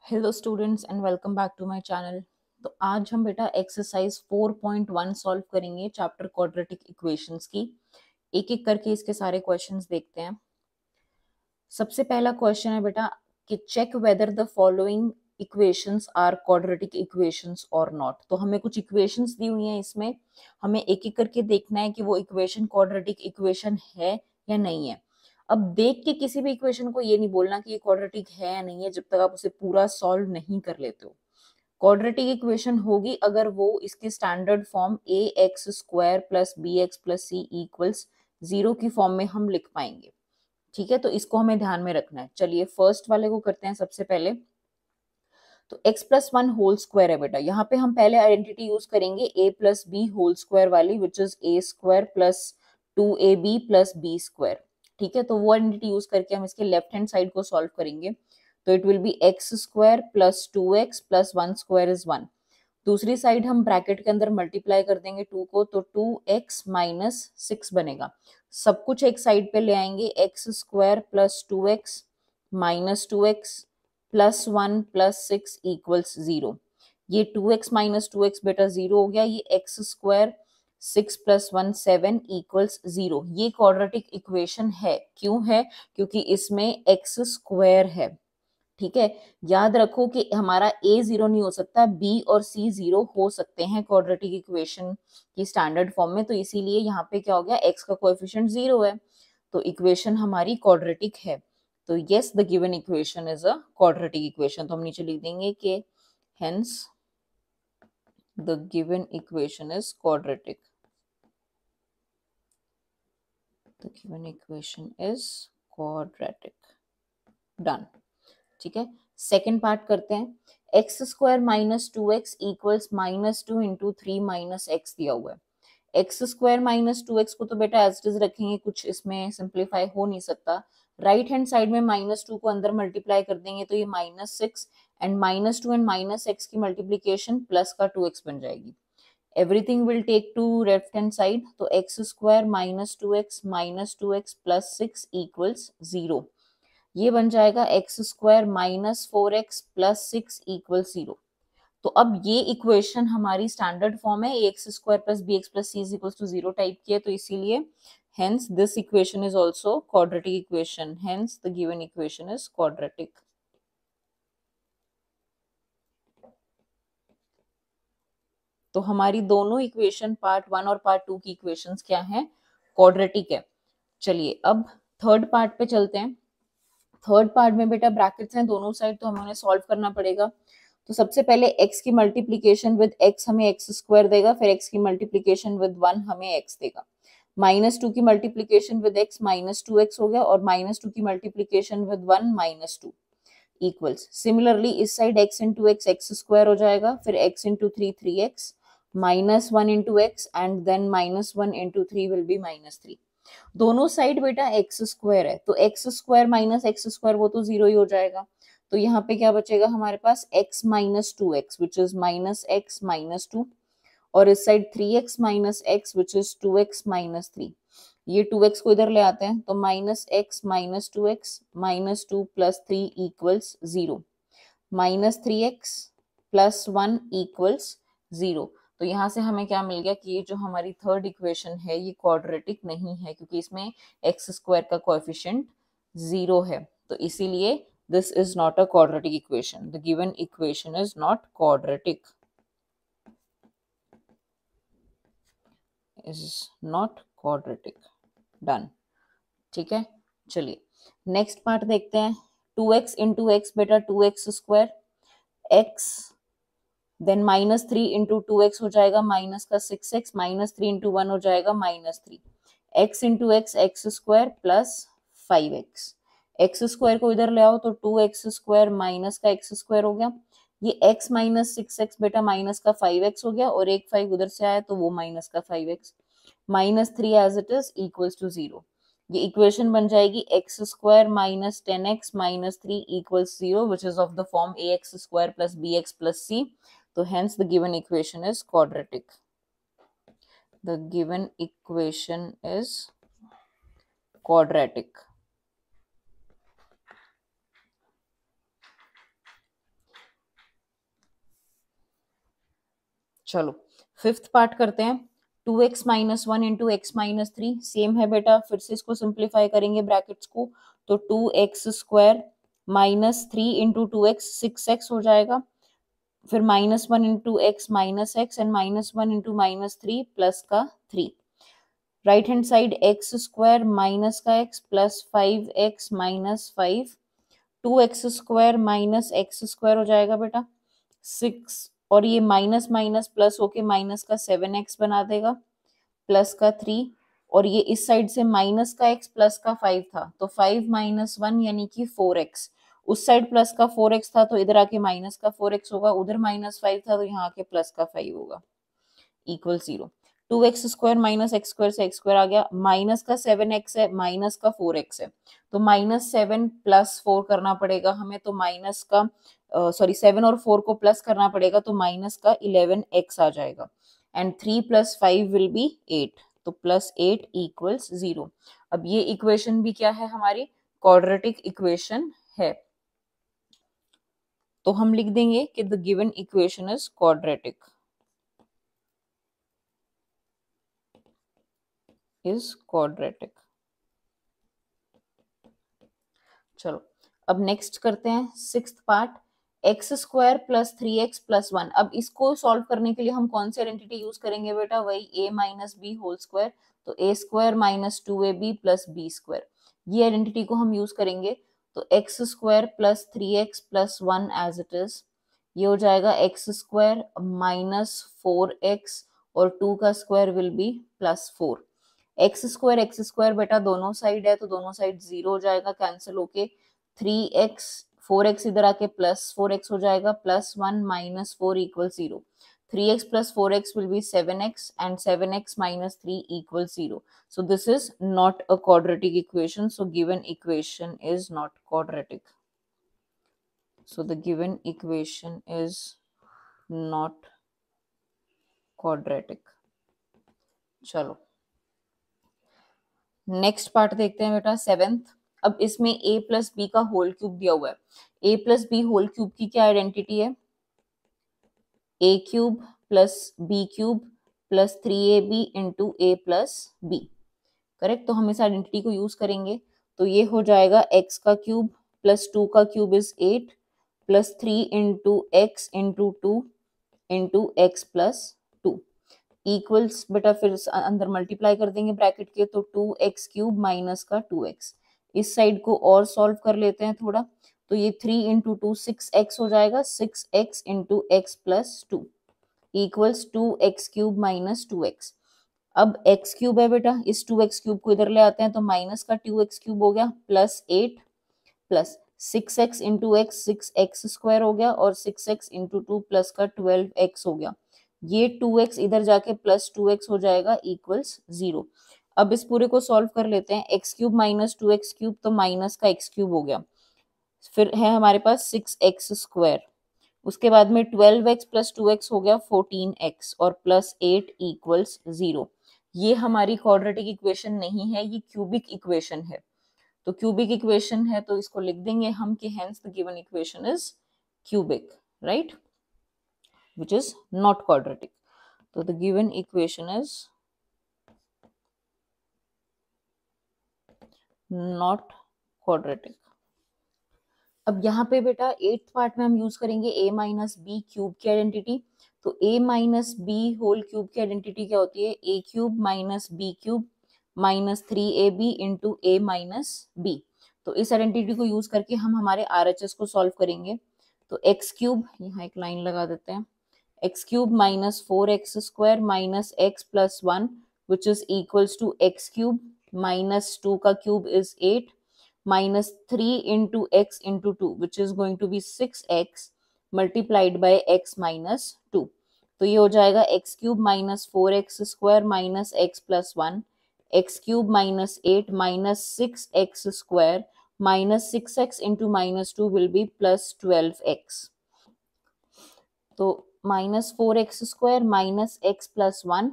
Hello students and welcome back to my channel. तो आज हम बेटा एक्सरसाइज 4.1 सॉल्व करेंगे चैप्टर क्वाड्रेटिक इक्वेशंस की। एक एक करके इसके सारे क्वेश्चंस देखते हैं। सबसे पहला क्वेश्चन है बेटा कि check whether the following equations are quadratic equations और नॉट। तो हमें कुछ इक्वेशंस दी हुई हैं, इसमें हमें एक एक करके देखना है कि वो इक्वेशन क्वाड्रेटिक इक्वेशन है या नहीं है। अब देख के किसी भी इक्वेशन को ये नहीं बोलना कि ये क्वाड्रेटिक है या नहीं है जब तक आप उसे पूरा सॉल्व नहीं कर लेते हो। क्वाड्रेटिक इक्वेशन होगी अगर वो इसके standard form a x square plus b x plus c equals 0 की फॉर्म में हम लिख पाएंगे। ठीक है, तो इसको हमें ध्यान में रखना है। चलिए फर्स्ट वाले को करते हैं सबसे पहले। तो x plus one whole square है बेटा, यहाँ पे हम पहले आइडेंटिटी यूज करेंगे a plus b whole square वाली, which is a square plus 2ab plus b square. ठीक है, तो वो आइडेंटिटी यूज करके हम इसके लेफ्ट हैंड साइड को सॉल्व करेंगे। तो it will be x square plus 2x plus one square is 1। दूसरी साइड हम ब्रैकेट के अंदर मल्टीप्लाई कर देंगे 2 को, तो 2x माइनस 6 बनेगा। सब कुछ एक साइड पे ले आएंगे, x square plus 2x minus 2x plus 1 plus 6 equals 0। ये 2x माइनस 2x बेटा 0 हो गया। ये एक्स स्क्वायर 6 प्लस 1 7 इक्वल्स 0। ये क्वाड्रेटिक इक्वेशन है। क्यों है? क्योंकि इसमें एक्स स्क्वायर है। ठीक है, याद रखो कि हमारा a 0 नहीं हो सकता, b और c 0 हो सकते हैं क्वाड्रेटिक इक्वेशन की स्टैंडर्ड फॉर्म में। तो इसीलिए यहाँ पे क्या हो गया, x का कोएफिशिएंट 0 है, तो इक्वेशन हमारी क्वाड्रेटिक है। तो yes, the given equation is a quadratic equation. तो हम नीचे लिख देंगे कि hence the given equation is quadratic. The given equation is quadratic. Done. ठीक है, सेकेंड पार्ट करते हैं। X square minus 2x equals minus 2 into 3 minus x दिया हुआ है। एक्स स्क्वायर माइनस 2x को तो बेटा एज इट इज रखेंगे, कुछ इसमें सिंप्लीफाई हो नहीं सकता। राइट हैंड साइड में माइनस 2 को अंदर मल्टीप्लाई कर देंगे तो ये minus 6 and minus 2 and minus x की मल्टीप्लीकेशन प्लस का 2x बन जाएगी। Everything will take to left hand side, तो x square minus two x plus 6 equals 0। ये बन जाएगा x square minus 4x plus 6 equal 0। तो अब ये इक्वेशन हमारी स्टैंडर्ड फॉर्म है, x square plus b x plus c is equal to 0 type की है, तो इसीलिए hence this equation is also quadratic equation. Hence the given equation is quadratic. तो हमारी दोनों इक्वेशन पार्ट 1 और पार्ट 2 की इक्वेशंस क्या हैं, क्वाड्रेटिक है। चलिए अब थर्ड पार्ट पे चलते हैं। थर्ड पार्ट में बेटा ब्रैकेट्स हैं दोनों साइड, तो हमें उन्हें सॉल्व करना पड़ेगा। तो सबसे पहले x की मल्टीप्लीकेशन विद x हमें एक्स स्क्वायर देगा, फिर x की मल्टीप्लीकेशन विद 1 हमें x देगा। माइनस 2 की multiplication with x minus 2x हो गया, और माइनस 2 की multiplication with 1 minus 2 equals. Similarly इस side x into x x square हो जाएगा, फिर x into 3 3x minus 1 into x and then minus 1 into 3 will be minus 3। दोनों साइड बेटा एक्स स्क्वायर है, तो x square minus x square वो तो 0 ही हो जाएगा। तो यहाँ पे क्या बचेगा हमारे पास, x minus 2x which is minus x minus 2, और इस side 3x minus x which is 2x minus 3। ये 2x को इधर ले आते हैं, तो minus x minus 2x minus 2 plus 3 equals 0। Minus 3x plus 1 equals 0। तो यहाँ से हमें क्या मिल गया कि ये जो हमारी थर्ड इक्वेशन है ये क्वाड्रेटिक नहीं है, क्योंकि इसमें एक्स स्क्वायर का कोएफिशिएंट 0 है। तो इसीलिए this is not a quadratic equation. The given equation is not quadratic, is not quadratic. Done. ठीक है, चलिए नेक्स्ट पार्ट देखते हैं। 2x इंटू एक्स बेटा 2x square, x then minus 3 into 2x हो जाएगा माइनस का 6x, माइनस 3 इंटू 1 हो जाएगा minus 3। x into x x square plus 5x। X square को इधर ले आओ तो 2x स्क्वायर माइनस का एक्स स्क्वायर हो गया। ये x माइनस 6x बेटा माइनस का 5x हो गया, और एक 5 उधर से आया तो वो माइनस का 5x। Minus 3 as it is equals to 0। ये इक्वेशन बन जाएगी x square minus 10x minus 3 equals 0, which is of the form a x square plus b x plus c. तो hence the given equation is quadratic. The given equation is quadratic. चलो fifth part करते हैं। 2x minus one into x minus three same है बेटा, फिर से इसको simplify करेंगे ब्रैकेट्स को, तो 2x² minus three into two x 6x हो जाएगा, फिर minus one into x minus x and minus one into minus three plus का three. Right hand side x² minus का x plus 5x minus 5, 2x² minus x² हो जाएगा बेटा 6, और ये माइनस माइनस प्लस होके माइनस का 7x बना देगा प्लस का 3, और ये इस साइड से माइनस का x प्लस का 5 था तो 5 माइनस 1 यानी कि 4x, उस साइड प्लस का 4x था तो इधर आके माइनस का 4x होगा, उधर माइनस 5 था तो यहाँ आके प्लस का 5 होगा, इक्वल 0। 2x² माइनस x² से x² आ गया, माइनस का 7x है माइनस का 4x है, तो माइनस 7 प्लस 4 करना पड़ेगा हमें, तो माइनस का सॉरी 7 और 4 को प्लस करना पड़ेगा तो माइनस का 11x आ जाएगा, एंड 3 प्लस 5 विल बी 8, तो प्लस 8 इक्वल्स 0। अब ये इक्वेशन भी क्या है हमारी, क्वाड्रेटिक इक्वेशन है, तो हम लिख देंगे कि the given equation is quadratic, is quadratic. चलो अब नेक्स्ट करते हैं sixth part, x² plus 3x plus 1। अब इसको सॉल्व करने के लिए हम कौन सी आइडेंटिटी यूज करेंगे बेटा, वही a minus b whole square, तो a² minus 2ab plus b², ये आइडेंटिटी को हम यूज करेंगे, तो x² plus 3x plus 1 as it is, ये हो जाएगा x² माइनस 4x और 2 का square will be plus 4, x² बेटा दोनों साइड है तो दोनों साइड 0 हो जाएगा कैंसिल होके, 3x 4x इधर आके प्लस 4x हो जाएगा, plus 1 minus 4 equal 0, 3x plus 4x will be 7x and 7x minus 3 equals 0. So this is not a quadratic equation. So given equation is not quadratic. So the given equation is not quadratic. चलो next part देखते हैं बेटा seventh. अब इसमें a plus b का whole cube दिया हुआ है, a plus b whole cube की क्या आइडेंटिटी है, a cube plus b cube plus 3ab into a plus b, correct. तो हम इस आइडेंटिटी को यूज करेंगे, तो ये हो जाएगा x का क्यूब प्लस 2 का cube is 8 plus 3 into x into 2 into x plus 2 equals, बेटा फिर अंदर मल्टीप्लाई कर देंगे ब्रैकेट के, तो 2x³ माइनस का 2x, इस साइड को और सॉल्व कर लेते हैं थोड़ा, तो ये 3 इंटू 2 6x हो जाएगा, 6x into x plus 2 equals 2x³ minus 2x। अब x³ है बेटा, इस 2x³ को इधर ले आते हैं तो माइनस का 2x³ हो गया plus 8 plus 6x into x 6x² हो गया, और 6x इंटू 2 प्लस का 12x हो गया, ये 2x इधर जाके प्लस 2x हो जाएगा इक्वल्स 0। अब इस पूरे को सॉल्व कर लेते हैं, x³ माइनस 2x³ तो माइनस का x³ हो गया, फिर है हमारे पास 6x², उसके बाद में 12x प्लस 2x हो गया 14x और प्लस 8 इक्वल्स 0। ये हमारी क्वाड्रेटिक इक्वेशन नहीं है, ये क्यूबिक इक्वेशन है, तो क्यूबिक इक्वेशन है तो इसको लिख देंगे हम कि hence the given equation is cubic, right, which is not quadratic. So the given equation is not quadratic. अब यहाँ पे बेटा एट्थ पार्ट में हम यूज करेंगे a माइनस बी क्यूब की आइडेंटिटी, तो a minus b whole cube की आइडेंटिटी क्या होती है, a³ minus b cube minus 3ab into a minus b, तो इस आइडेंटिटी को यूज करके हम हमारे RHS को सॉल्व करेंगे, तो x³, यहाँ एक लाइन लगा देते हैं, x³ minus 4x² minus x plus 1 which is equals to x³ minus 2 का cube is 8 minus 3 into x into 2 which is going to be 6x multiplied by x minus 2, तो ये हो जाएगा x³ minus 4x² minus x plus 1, x³ minus 8 minus 6x² minus 6x into minus 2 will be plus 12x, तो minus 4x² minus x plus 1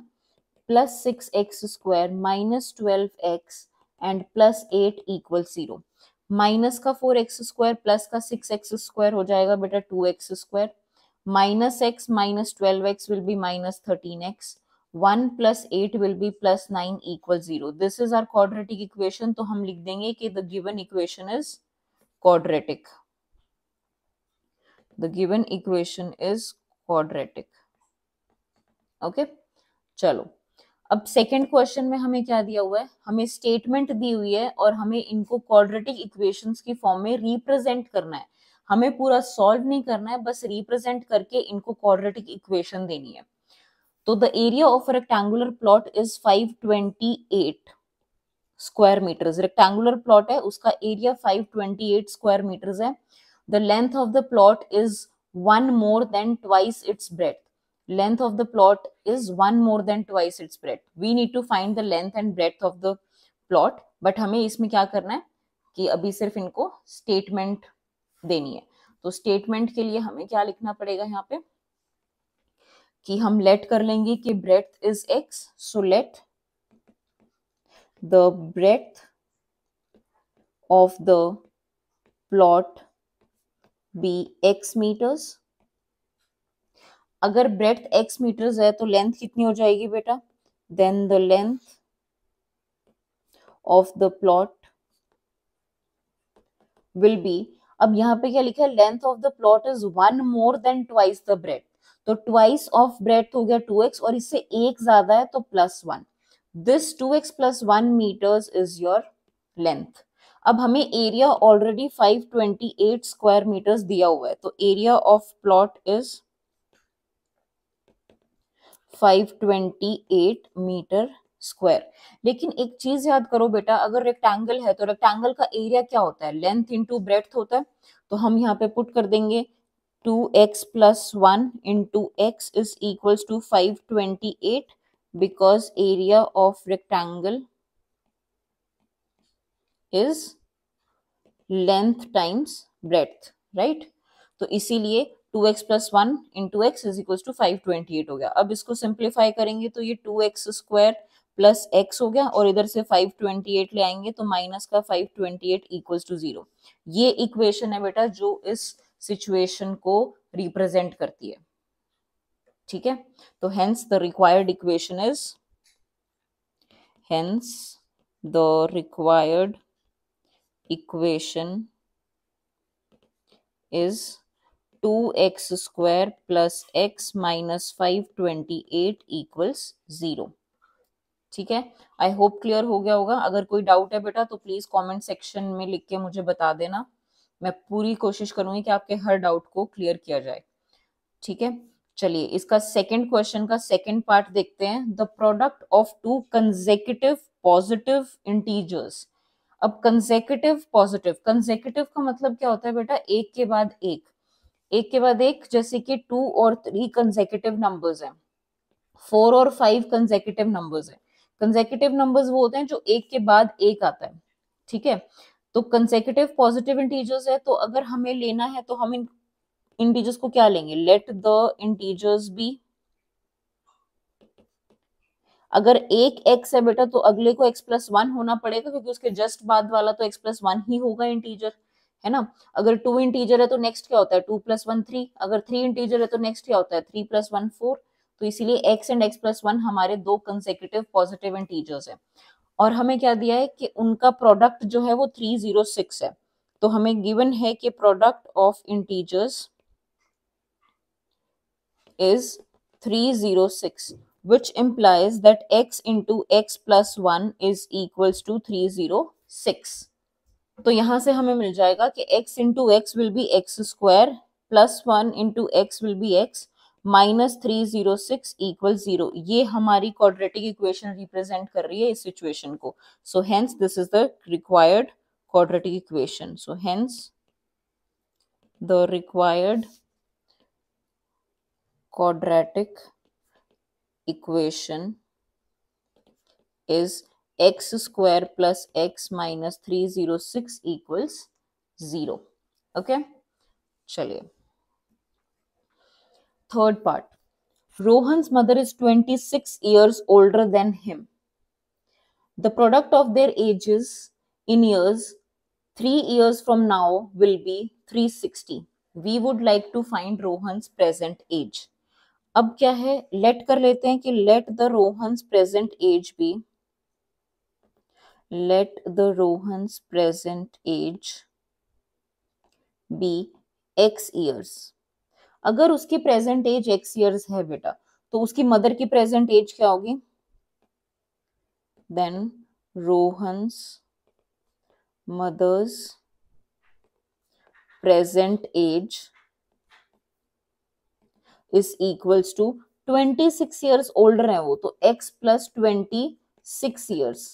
plus 6x² minus 12x and plus 8 equal 0। Minus का 4x² plus का 6x² हो जाएगा बेटा 2x², minus x minus 12x will be minus 13x, 1 plus 8 will be plus 9 equals 0. This is our quadratic equation. तो हम लिख देंगे कि the given equation is quadratic. The given equation is quadratic. Okay, चलो अब सेकेंड क्वेश्चन में हमें क्या दिया हुआ है, हमें स्टेटमेंट दी हुई है और हमें इनको क्वाड्रेटिक इक्वेशंस की फॉर्म में रिप्रेजेंट करना है. हमें पूरा सॉल्व नहीं करना है, बस रिप्रेजेंट करके इनको क्वाड्रेटिक इक्वेशन देनी है. तो the area of rectangular plot is 528 square metres. Rectangular plot है, उसका एरिया 528 स्क्वायर मीटर्स है. The length of the plot is 1 more than twice its breadth. Length of the plot is 1 more than twice its breadth. We need to find the length and breadth of the plot. But हमें इसमें क्या करना है कि अभी सिर्फ इनको statement देनी है. तो स्टेटमेंट के लिए हमें क्या लिखना पड़ेगा यहाँ पे कि हम लेट कर लेंगे कि breadth is x. So let the breadth of the plot be x meters. अगर ब्रेड्थ x मीटर्स है तो लेंथ कितनी हो जाएगी बेटा, then the length of the plot will be, अब यहाँ पे क्या लिखा है, length of the plot is 1 more than twice the breadth. तो ट्वाइस ऑफ ब्रेड्थ हो गया 2x और इससे एक ज्यादा है तो +1. This 2x + 1 metres is your length. अब हमें एरिया ऑलरेडी 528 स्क्वायर मीटर्स दिया हुआ है, तो area of plot is 528 metre square. लेकिन एक चीज याद करो बेटा, अगर रेक्टेंगल है तो रेक्टेंगल का एरिया क्या होता है, लेंथ इंटू ब्रेड्थ होता है. तो हम यहाँ पे पुट कर देंगे 2x + 1 into x is equals to 528 because area of rectangle is length times breadth, right. तो इसीलिए 2x + 1 into x is equal to 528 हो गया. अब इसको सिंप्लीफाई करेंगे तो ये 2x स्क्वायर प्लस x हो गया और इधर से 528 ले आएंगे तो माइनस का 528 इक्वल्स टू 0. ये इक्वेशन है बेटा जो इस सिचुएशन को रिप्रेजेंट करती है. ठीक है, तो hence the required equation is, hence the required equation is 2x square plus x minus 528 equals 0. ठीक है, आई होप क्लियर हो गया होगा. अगर कोई डाउट है बेटा तो प्लीज कमेंट सेक्शन में लिख के मुझे बता देना. मैं पूरी कोशिश करूंगी कि आपके हर डाउट को क्लियर किया जाए. ठीक है, चलिए इसका सेकंड क्वेश्चन का सेकंड पार्ट देखते हैं. The product of to consecutive positive integers. अब कंसेक्यूटिव पॉजिटिव, कंसेक्यूटिव का मतलब क्या होता है बेटा, एक के बाद एक, एक के बाद एक. जैसे कि 2 और 3 कंसेक्यूटिव नंबर्स हैं, 4 और 5 कंसेक्यूटिव नंबर्स हैं. कंसेक्यूटिव नंबर्स वो होते हैं जो एक के बाद एक आता है. ठीक है, तो कंसेक्यूटिव पॉजिटिव इंटीजर्स है. तो अगर हमें लेना है तो हम इन इंटीजर्स को क्या लेंगे, लेट द इंटीजर्स बी. अगर एक x है बेटा तो अगले को x + 1 होना पड़ेगा क्योंकि उसके जस्ट बाद वाला तो x + 1 ही होगा इंटीजर, है ना. अगर 2 इंटीजर है तो नेक्स्ट क्या होता है, 2 + 1 3. अगर 3 इंटीजर है तो नेक्स्ट क्या होता है, 3 + 1 4. तो इसीलिए x एंड x + 1 हमारे दो कंसेक्यूटिव पॉजिटिव इंटीजर्स है. और हमें क्या दिया है कि उनका प्रोडक्ट जो है वो 306 है. तो हमें गिवन है कि product of integers is 306, which implies that x into x plus 1 is equals to 306. तो यहां से हमें मिल जाएगा कि x into x will be x square plus 1 into x will be x minus 306 equals 0. ये हमारी quadratic equation represent कर रही है इस situation को. So hence this is the required quadratic equation. So hence the required quadratic equation is x square plus x minus 306 equals 0. Okay, चलिए third part. Rohan's mother is 26 years older than him. The product of their ages in years 3 years from now will be 360. We would like to find Rohan's present age. अब क्या है, let कर लेते हैं कि let the Rohan's present age be, let the Rohan's present age be x years। अगर उसकी present as x years है बेटा, तो उसकी मदर की प्रेजेंट एज क्या होगी? Then Rohan's mother's present age is equals to 26 years older है वो, तो x plus 26 years।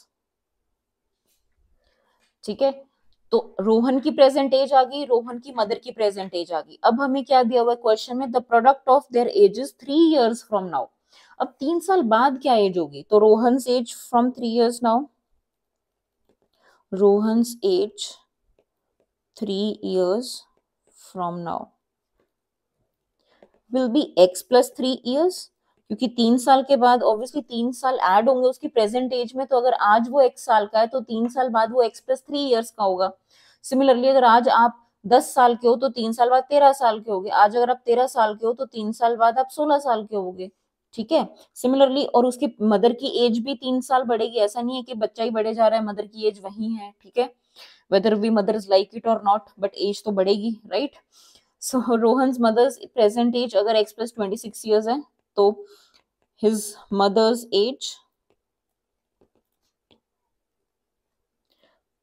ठीक है, तो रोहन की प्रेजेंट एज आ गई, रोहन की मदर की प्रेजेंट एज आ गई। अब हमें क्या दिया हुआ है क्वेश्चन में, the product of their ages 3 years from now. अब 3 साल बाद क्या एज होगी? तो Rohan's age from 3 years now, Rohan's age 3 years from now will be x plus 3 years, क्योंकि 3 साल के बाद ऑब्वियसली 3 साल ऐड होंगे उसकी प्रेजेंट एज में, तो अगर आज वो x साल का है तो 3 साल बाद वो x प्लस 3 years का होगा। सिमिलरली अगर आज आप 10 साल के हो तो 3 साल बाद 13 साल के होगे, आज अगर आप 13 साल के हो तो 3 साल बाद आप 16 साल के होगे। ठीक है, सिमिलरली और उसकी मदर की एज भी 3 साल बढ़ेगी, ऐसा नहीं है कि बच्चा ही बढ़े जा रहा है, मदर की एज वही है। ठीक है, whether we mothers like it और नॉट, बट एज तो बढ़ेगी, right. So Rohan's mother's present age अगर x प्लस 26 years है, तो his mother's age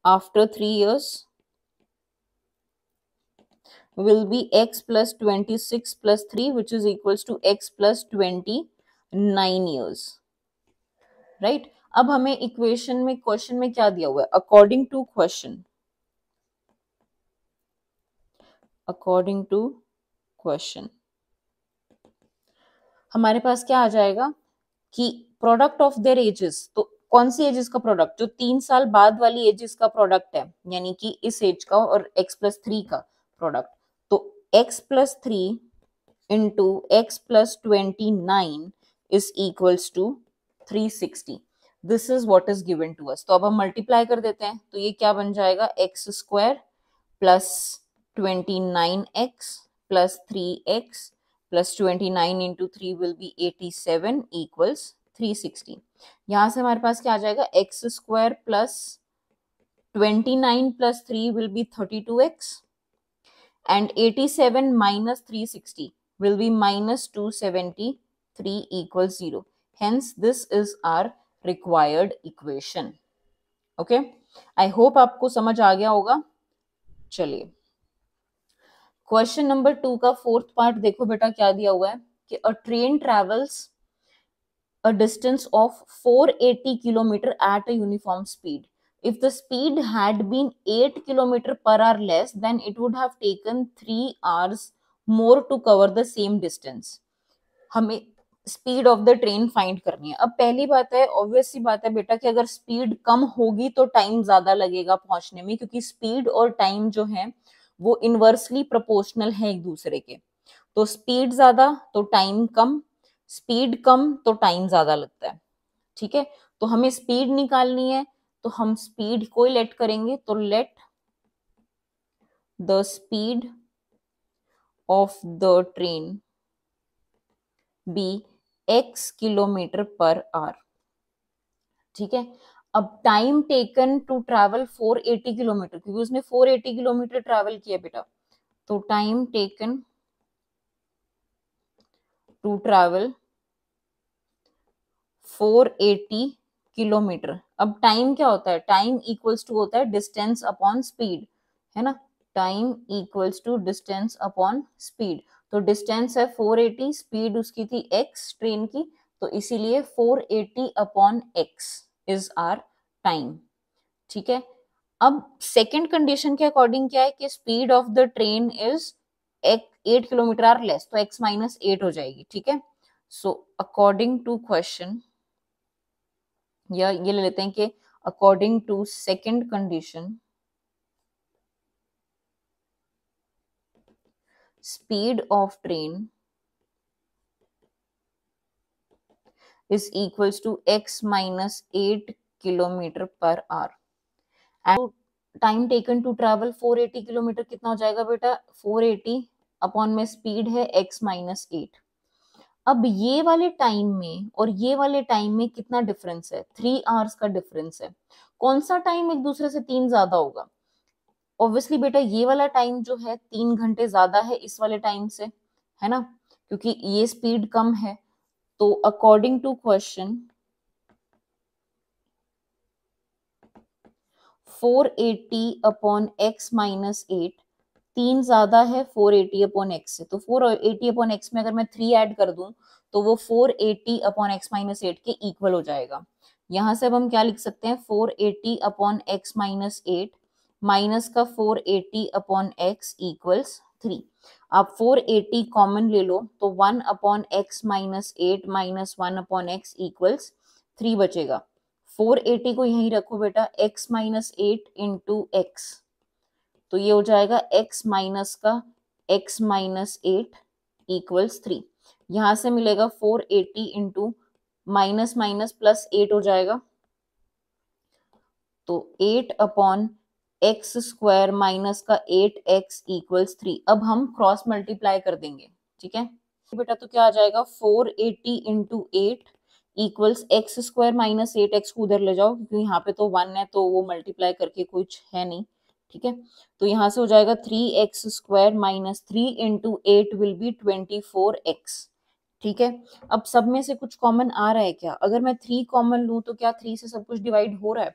after 3 years will be x plus 26 plus 3, which is equals to x plus 29 years, right। अब हमें equation में question में क्या दिया हुआ है? According to question, according to question हमारे पास क्या आ जाएगा कि प्रोडक्ट ऑफ देयर एजेस, तो कौन सी एजेस का प्रोडक्ट? जो 3 साल बाद वाली एजेस का प्रोडक्ट है, यानी कि इस एज का और x प्लस 3 का प्रोडक्ट। तो x plus 3 into x plus 29 is equals to 360। This is what is given to us. तो अब हम मल्टीप्लाई कर देते हैं, तो ये क्या बन जाएगा? X square plus 29x plus 3x plus 29 into 3 will B 87 equals 360। यहां से हमारे पास क्या आ जाएगा? X square plus 29 plus 3 will B 32x and 87 minus 360 will be minus 273 equals 0. Hence, this is our required equation. Okay? I hope आपको समझ आ गया होगा। चलिए, क्वेश्चन नंबर 2 का फोर्थ पार्ट देखो बेटा, क्या दिया हुआ है कि अ train travels a distance of 480 kilometer at a uniform speed. If the speed had been 8 kilometer per hour less, then it would have taken 3 hours more to cover the same distance. हमें speed of the train find करनी है। अब पहली बात है, obvious सी बात है बेटा कि अगर स्पीड कम होगी तो टाइम ज्यादा लगेगा पहुंचने में, क्योंकि स्पीड और टाइम जो है वो इनवर्सली प्रोपोर्शनल है एक दूसरे के। तो स्पीड ज्यादा तो टाइम कम, स्पीड कम तो टाइम ज्यादा लगता है। ठीक है, तो हमें स्पीड निकालनी है, तो हम स्पीड को लेट करेंगे, तो let the speed of the train be x kilometre per hour. ठीक है, अब time taken to travel 480 kilometre, क्योंकि उसने 480 किलोमीटर ट्रैवल किया बेटा, तो time taken to travel 480 kilometre. अब टाइम क्या होता है? टाइम इक्वल्स टू होता है डिस्टेंस अपॉन स्पीड, है ना। Time equals to distance upon speed. तो डिस्टेंस है 480, स्पीड उसकी थी x ट्रेन की, तो इसीलिए 480 upon x is our time. ठीक है, अब सेकेंड कंडीशन के अकॉर्डिंग क्या है कि speed of the train is 8 kilometre hour less, तो x माइनस 8 हो जाएगी। ठीक है, सो अकॉर्डिंग टू क्वेश्चन, या ये ले लेते हैं कि according to second condition, speed of train is equals to x minus 8 kilometre per hour and time taken to travel 480 kilometre कितना हो जाएगा बेटा? 480 अपॉन में स्पीड है x माइनस 8। अब ये वाले टाइम में और ये वाले टाइम में कितना डिफरेंस है? 3 आवर्स का डिफरेंस है। कौन सा टाइम एक दूसरे से 3 ज्यादा होगा? ऑब्वियसली बेटा ये वाला टाइम जो है 3 घंटे ज्यादा है इस वाले टाइम से, है ना, क्योंकि ये स्पीड कम है। तो according to question 480 upon x minus 8, 3 ज्यादा है 480 अपॉन x से, तो 480 अपॉन x में अगर मैं 3 ऐड कर दूं तो वो 480 अपॉन x माइनस 8 के इक्वल हो जाएगा। यहां से अब हम क्या लिख सकते हैं? 480 अपॉन x माइनस 8 माइनस का 480 अपॉन x इक्वल्स 3। आप 480 कॉमन ले लो तो 1 upon x minus 8 minus 1 upon x equals 3 बचेगा। 480 को यहीं रखो बेटा, x माइनस 8 इंटू एक्स, तो ये हो जाएगा x माइनस का x माइनस 8 इक्वल्स 3। यहां से मिलेगा 480 इंटू माइनस माइनस प्लस 8 हो जाएगा, तो 8 अपॉन एक्स स्क्वायर माइनस का 8x इक्वल्स 3। अब हम क्रॉस मल्टीप्लाई कर देंगे, ठीक है बेटा, तो क्या आ जाएगा? 480 into 8 equals x square minus 8x को उधर ले जाओ क्योंकि यहाँ पे तो 1 है तो वो मल्टीप्लाई करके कुछ है नहीं, ठीक है। तो यहाँ से हो जाएगा 3x square minus 3 into 8 will be 24x, ठीक है। अब सब में से कुछ कॉमन आ रहा है क्या? अगर मैं 3 कॉमन लूं तो क्या 3 से सब कुछ डिवाइड हो रहा है?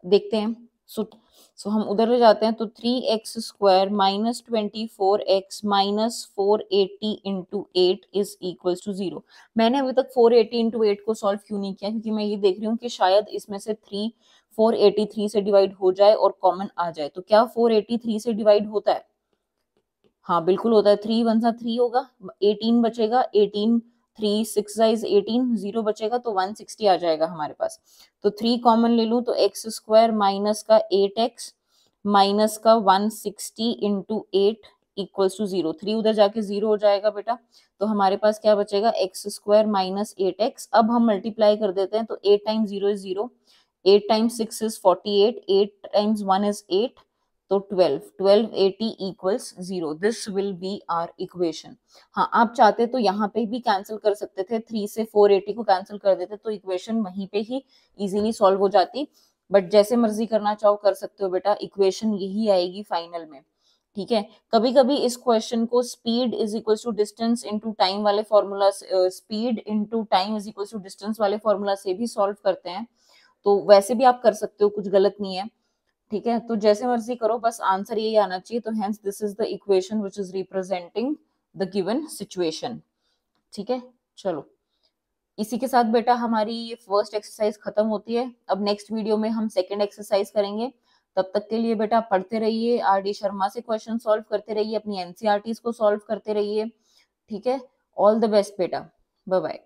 देखते हैं। सो हम उधर ले जाते हैं, तो 3x square minus 24x minus 480 into 8 is equal to 0। मैंने अभी तक 480 इंटू 8 को सॉल्व क्यों नहीं किया? क्योंकि मैं ये देख रही हूँ कि शायद इसमें से 3 483 से डिवाइड हो जाए और कॉमन आ जाए। तो क्या 483 से डिवाइड होता है? हाँ बिल्कुल होता है। 3 वन सा 3 होगा, 18 बचेगा, 18 3 6 इज 18, 0 बचेगा तो 160 आ जाएगा हमारे पास। तो 3 कॉमन ले लूं तो एक्स स्क्वायर माइनस का 8x माइनस का 160 इंटू 8 इक्वल्स टू 0। 3 उधर जाके 0 हो जाएगा बेटा, तो हमारे पास क्या बचेगा? X square minus 8x। अब हम मल्टीप्लाई कर देते हैं, तो 8 times 0 is 0, 8 times 6 is 48, 8 times 1 is 8, तो 1280 equals 0। This will be our equation. हाँ आप चाहते तो यहाँ पे भी कैंसिल कर सकते थे, 3 से 480 को कैंसिल कर देते तो इक्वेशन वहीं पे ही इजीली सॉल्व हो जाती, बट जैसे मर्जी करना चाहो कर सकते हो बेटा, इक्वेशन यही आएगी फाइनल में, ठीक है। कभी कभी इस क्वेश्चन को speed is equal to distance into time वाले formula, speed into time is equal to distance वाले फॉर्मूला से भी सॉल्व करते हैं, तो वैसे भी आप कर सकते हो, कुछ गलत नहीं है, ठीक है। तो जैसे मर्जी करो, बस आंसर यही आना चाहिए। तो hence this is the equation which is representing the given situation, ठीक है। चलो इसी के साथ बेटा हमारी ये फर्स्ट एक्सरसाइज खत्म होती है। अब नेक्स्ट वीडियो में हम सेकंड एक्सरसाइज करेंगे। तब तक के लिए बेटा पढ़ते रहिए, आर डी शर्मा से क्वेश्चन सॉल्व करते रहिए, अपनी एनसीईआरटीज को सॉल्व करते रहिए, ठीक है। ऑल द बेस्ट बेटा, बाय बाय।